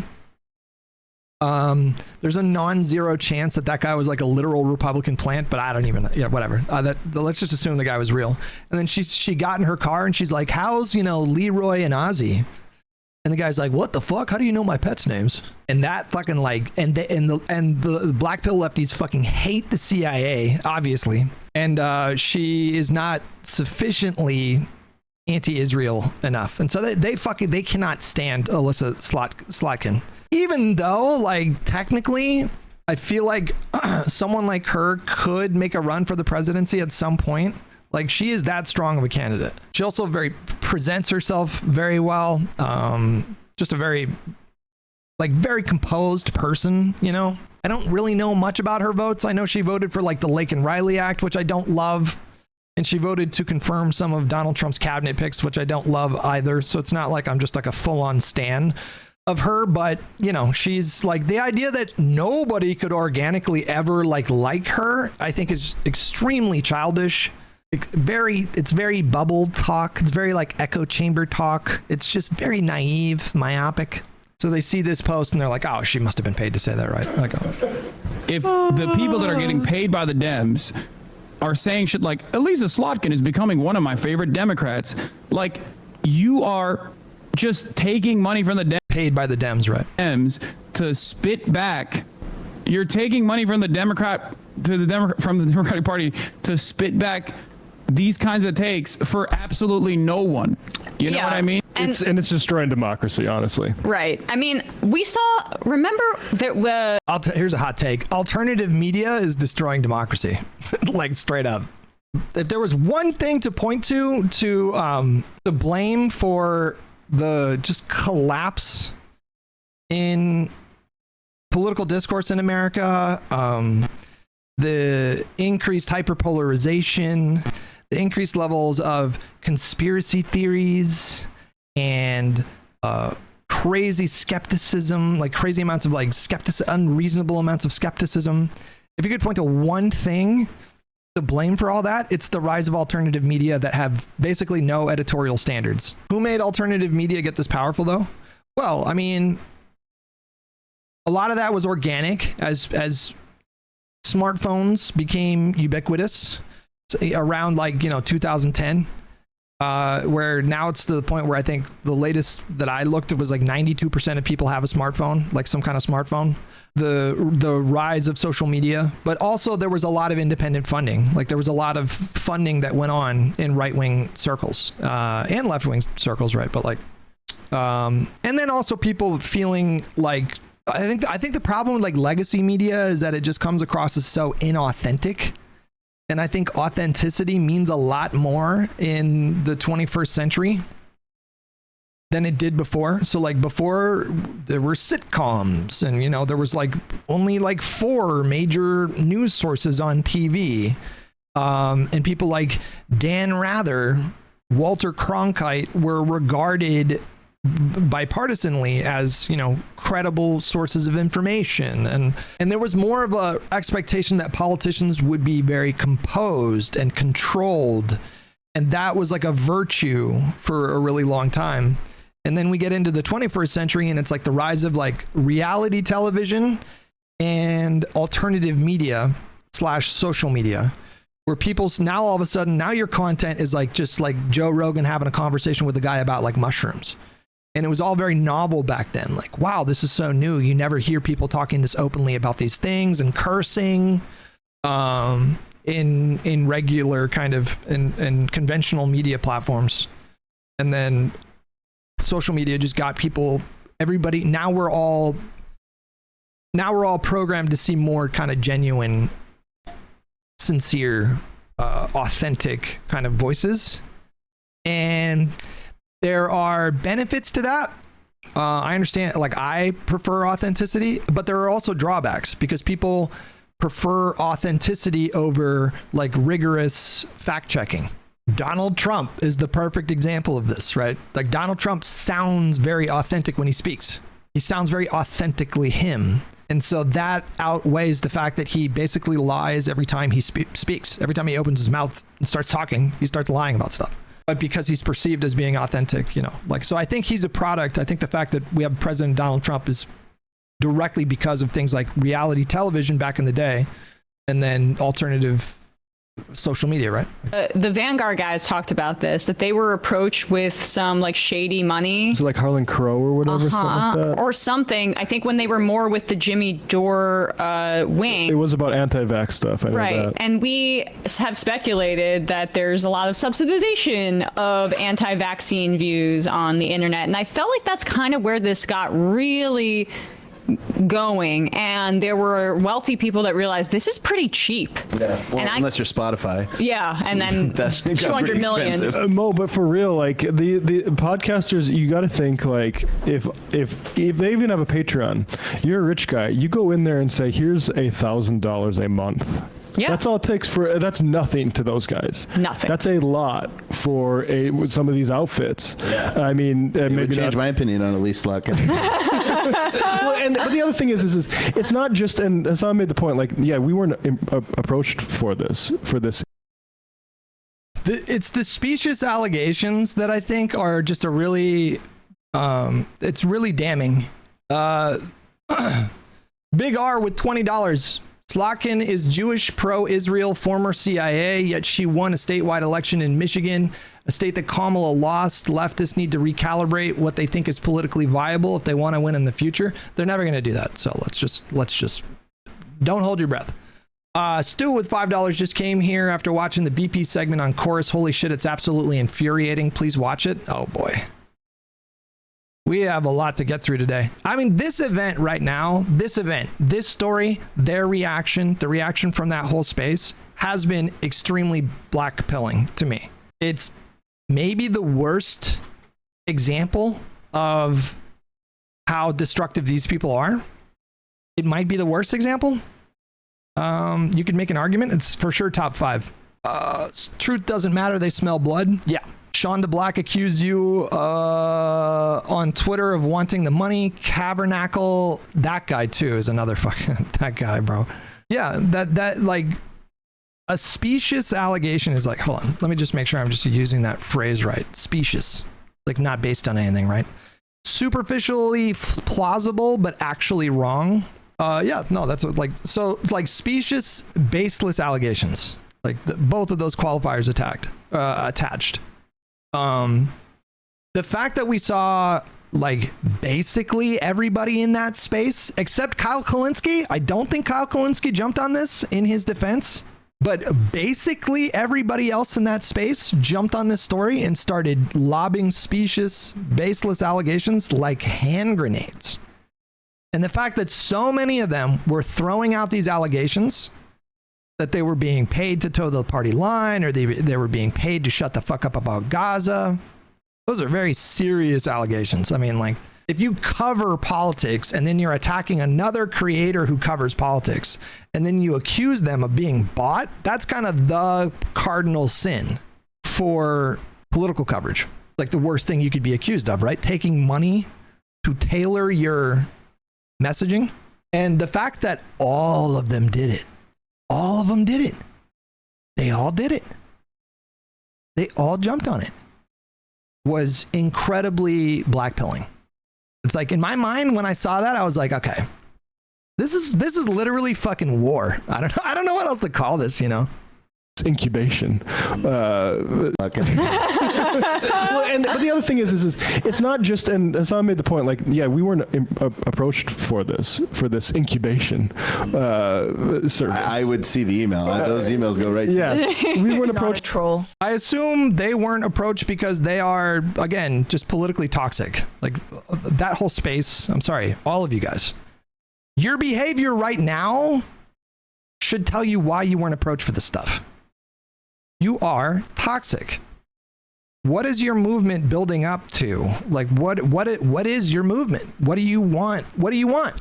There's a non-zero chance that guy was like a literal Republican plant, but I don't even know. Yeah, whatever. Let's just assume the guy was real. And then she got in her car and she's like, how's, Leroy and Ozzy? And the guy's like, what the fuck? How do you know my pets' names? And that fucking like, and the black pill lefties fucking hate the CIA, obviously. And she is not sufficiently anti-Israel enough. And so they cannot stand Alyssa Slotkin. Even though, like, technically, I feel like someone like her could make a run for the presidency at some point. Like, she is that strong of a candidate. She also presents herself very well. Just a very composed person, you know? I don't really know much about her votes. I know she voted for like the Lake and Riley Act, which I don't love. And she voted to confirm some of Donald Trump's cabinet picks, which I don't love either. So it's not like I'm just like a full-on stan of her, but you know, she's like, the idea that nobody could organically ever like her, I think is extremely childish. It's very bubble talk. It's very like echo chamber talk. It's just very naive, myopic. So they see this post and they're like, oh, she must have been paid to say that, right? Like, If the people that are getting paid by the Dems are saying shit like, Elisa Slotkin is becoming one of my favorite Democrats, like, you are just taking money from the paid by the Dems, right? Dems to spit back. You're taking money from the from the Democratic Party to spit back these kinds of takes for absolutely no one. You know what I mean? It's destroying democracy, honestly. Right. I mean, remember that here's a hot take. Alternative media is destroying democracy. Like, straight up. If there was one thing to point to blame for the just collapse in political discourse in America, the increased hyperpolarization, the increased levels of conspiracy theories, and crazy skepticism, like crazy amounts of like unreasonable amounts of skepticism. If you could point to one thing to blame for all that, it's the rise of alternative media that have basically no editorial standards. Who made alternative media get this powerful, though? Well, I mean, a lot of that was organic as smartphones became ubiquitous around 2010. Where now it's to the point where I think the latest that I looked at was like 92% of people have a smartphone, like some kind of smartphone. The rise of social media, but also there was a lot of independent funding. Like, there was a lot of funding that went on in right-wing circles and left-wing circles, right? But and then also people feeling like, I think the problem with like legacy media is that it just comes across as so inauthentic. And I think authenticity means a lot more in the 21st century than it did before. So like before there were sitcoms and, you know, there was like only like 4 major news sources on TV. And people like Dan Rather, Walter Cronkite were regarded bipartisanly as, you know, credible sources of information, and there was more of a expectation that politicians would be very composed and controlled, and that was like a virtue for a really long time. And then we get into the 21st century and it's like the rise of like reality television and alternative media / social media, where people's now all of a sudden now your content is like just like Joe Rogan having a conversation with a guy about like mushrooms. And it was all very novel back then. Like, wow, this is so new. You never hear people talking this openly about these things and cursing in regular kind of in conventional media platforms. And then social media just got everybody. Now we're all programmed to see more kind of genuine, sincere, authentic kind of voices. And there are benefits to that. I understand, like, I prefer authenticity, but there are also drawbacks because people prefer authenticity over like rigorous fact checking. Donald Trump is the perfect example of this, right? Like, Donald Trump sounds very authentic when he speaks. He sounds very authentically him. And so that outweighs the fact that he basically lies every time he speaks. Every time he opens his mouth and starts talking, he starts lying about stuff. But because he's perceived as being authentic, you know, like, so I think he's a product. I think the fact that we have President Donald Trump is directly because of things like reality television back in the day, and then alternative social media, right? The Vanguard guys talked about this, that they were approached with some like shady money. Is it like Harlan Crow or whatever, something like that? Or something. I think when they were more with the Jimmy Dore wing. It was about anti-vax stuff. I know right. that. And we have speculated that there's a lot of subsidization of anti-vaccine views on the internet. And I felt like that's kind of where this got really going, and there were wealthy people that realized this is pretty cheap. Yeah. Well, And unless you're Spotify. Yeah, and then That's 200 million. expensive. Mo, but for real, like the podcasters, you got to think like if they even have a Patreon, you're a rich guy. You go in there and say, "Here's $1,000 a month." Yeah. That's all it takes for. That's nothing to those guys. Nothing. That's a lot for some of these outfits. Yeah. I mean, It maybe would change not. my opinion on Elise Luck. Well, but the other thing is it's not just. And Hassan made the point. Like, yeah, we weren't approached for this. It's the specious allegations that I think are just a really, it's really damning. Big R with $20. Slotkin is Jewish, pro-Israel, former CIA, yet she won a statewide election in Michigan, a state that Kamala lost. Leftists need to recalibrate what they think is politically viable if they want to win in the future. They're never going to do that. So let's just don't hold your breath. Stu with $5 just came here after watching the BP segment on Chorus. Holy shit, it's absolutely infuriating. Please watch it. Oh boy. We have a lot to get through today. I mean, this event right now, this story, their reaction, the reaction from that whole space has been extremely black-pilling to me. It's maybe the worst example of how destructive these people are. It might be the worst example. You could make an argument. It's for sure top 5. Truth doesn't matter. They smell blood. Yeah. Sean DeBlack accused you on Twitter of wanting the money. Cavernacle, that guy too is another fucking that guy, bro. Yeah, that like a specious allegation is like, hold on, let me just make sure I'm just using that phrase right. Specious, like not based on anything, right? Superficially plausible, but actually wrong. Yeah, no, that's what, like, so it's like specious, baseless allegations. Like both of those qualifiers attached. The fact that we saw like basically everybody in that space except Kyle Kulinski, I don't think Kyle Kulinski jumped on this in his defense, but basically everybody else in that space jumped on this story and started lobbing specious, baseless allegations like hand grenades. And the fact that so many of them were throwing out these allegations that they were being paid to toe the party line, or they were being paid to shut the fuck up about Gaza. Those are very serious allegations. I mean, like, if you cover politics and then you're attacking another creator who covers politics, and then you accuse them of being bought, that's kind of the cardinal sin for political coverage. Like the worst thing you could be accused of, right? Taking money to tailor your messaging. And the fact that all of them did it, all of them did it. They all did it. They all jumped on it. Was incredibly blackpilling. It's like in my mind when I saw that, I was like, okay, this is literally fucking war. I don't know what else to call this, you know. Incubation. But the other thing is it's not just, and Hassan made the point, like, yeah, we weren't approached for this incubation service. I would see the email. Those emails go right to Yeah, we weren't approached. Troll. I assume they weren't approached because they are, again, just politically toxic. Like that whole space. I'm sorry, all of you guys. Your behavior right now should tell you why you weren't approached for this stuff. You are toxic. What is your movement building up to? Like what is your movement? What do you want? What do you want?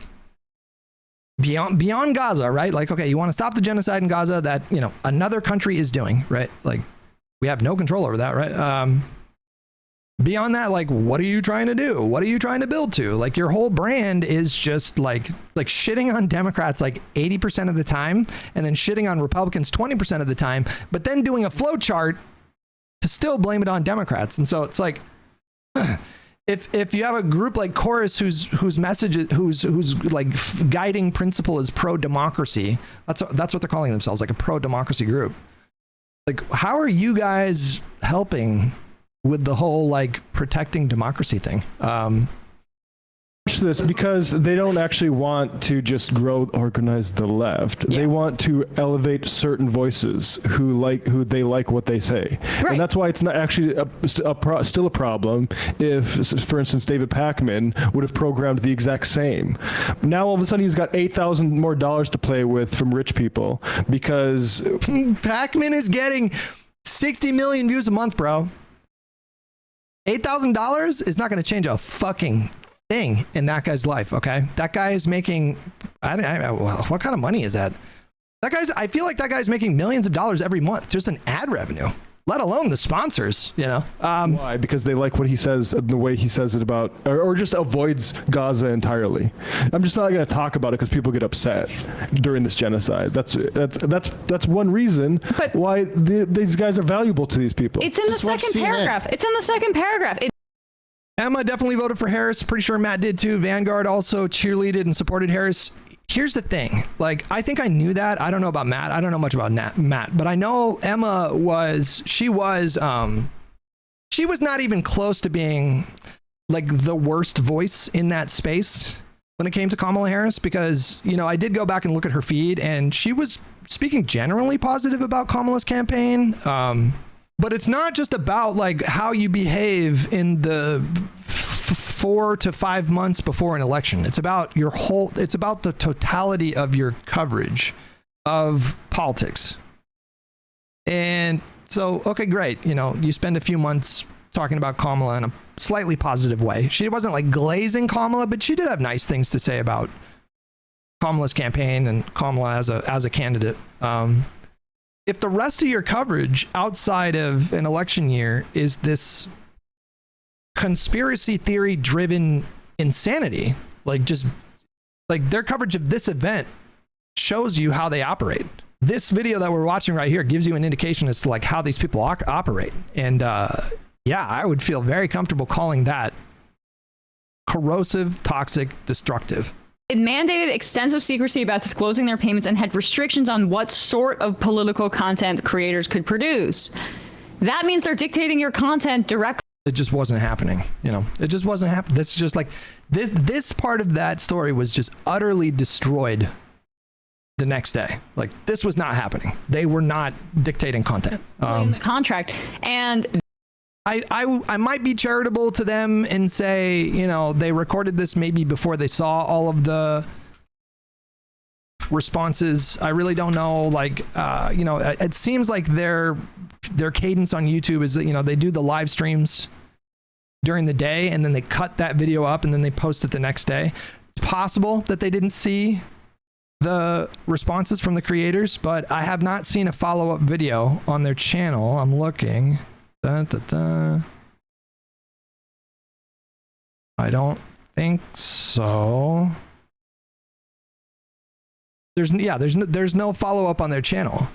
Beyond Gaza, right? Like, okay, you want to stop the genocide in Gaza that, you know, another country is doing, right? Like we have no control over that, right? Beyond that, like, what are you trying to do? What are you trying to build to? Like your whole brand is just like shitting on Democrats like 80% of the time, and then shitting on Republicans 20% of the time, but then doing a flow chart to still blame it on Democrats. And so it's like, if you have a group like Chorus whose message is, whose like guiding principle is pro-democracy, that's what they're calling themselves, like a pro-democracy group. Like, how are you guys helping with the whole like protecting democracy thing? this because they don't actually want to just organize the left. Yeah. They want to elevate certain voices who they like what they say, Right. and that's why it's not actually still a problem if, for instance, David Pakman would have programmed the exact same. Now all of a sudden he's got $8,000 more to play with from rich people because Pakman is getting 60 million views a month, bro. $8,000 is not going to change a fucking thing in that guy's life. Okay, that guy is making what kind of money is that? I feel like that guy's making millions of dollars every month just in ad revenue, let alone the sponsors, you know. Why? Because they like what he says, the way he says it about, or just avoids Gaza entirely. I'm just not going to talk about it because people get upset during this genocide. That's one reason why these guys are valuable to these people. It's in the second paragraph. It's in the second paragraph. Emma definitely voted for Harris. Pretty sure Matt did too. Vanguard also cheerleaded and supported Harris. Here's the thing. Like, I think I knew that. I don't know about Matt. I don't know much about Matt, but I know Emma was not even close to being like the worst voice in that space when it came to Kamala Harris, because, you know, I did go back and look at her feed and she was speaking generally positive about Kamala's campaign. But it's not just about like how you behave in the 4 to 5 months before an election. It's about it's about the totality of your coverage of politics. And so, okay, great. You know, you spend a few months talking about Kamala in a slightly positive way. She wasn't like glazing Kamala, but she did have nice things to say about Kamala's campaign and Kamala as a candidate. If the rest of your coverage outside of an election year is this conspiracy theory driven insanity, like their coverage of this event shows you how they operate. This video that we're watching right here gives you an indication as to like how these people operate. And yeah, I would feel very comfortable calling that corrosive, toxic, destructive. It mandated extensive secrecy about disclosing their payments and had restrictions on what sort of political content creators could produce. That means they're dictating your content directly. It just wasn't happening. You know, it just wasn't happening. That's just like this part of that story was just utterly destroyed the next day. Like, this was not happening. They were not dictating content. In the contract. And I might be charitable to them and say, you know, they recorded this maybe before they saw all of the responses. I really don't know. Like, you know, it seems like their cadence on YouTube is that, you know, they do the live streams during the day and then they cut that video up and then they post it the next day. It's possible that they didn't see the responses from the creators, but I have not seen a follow-up video on their channel. I'm looking. I don't think so. There's no follow-up on their channel.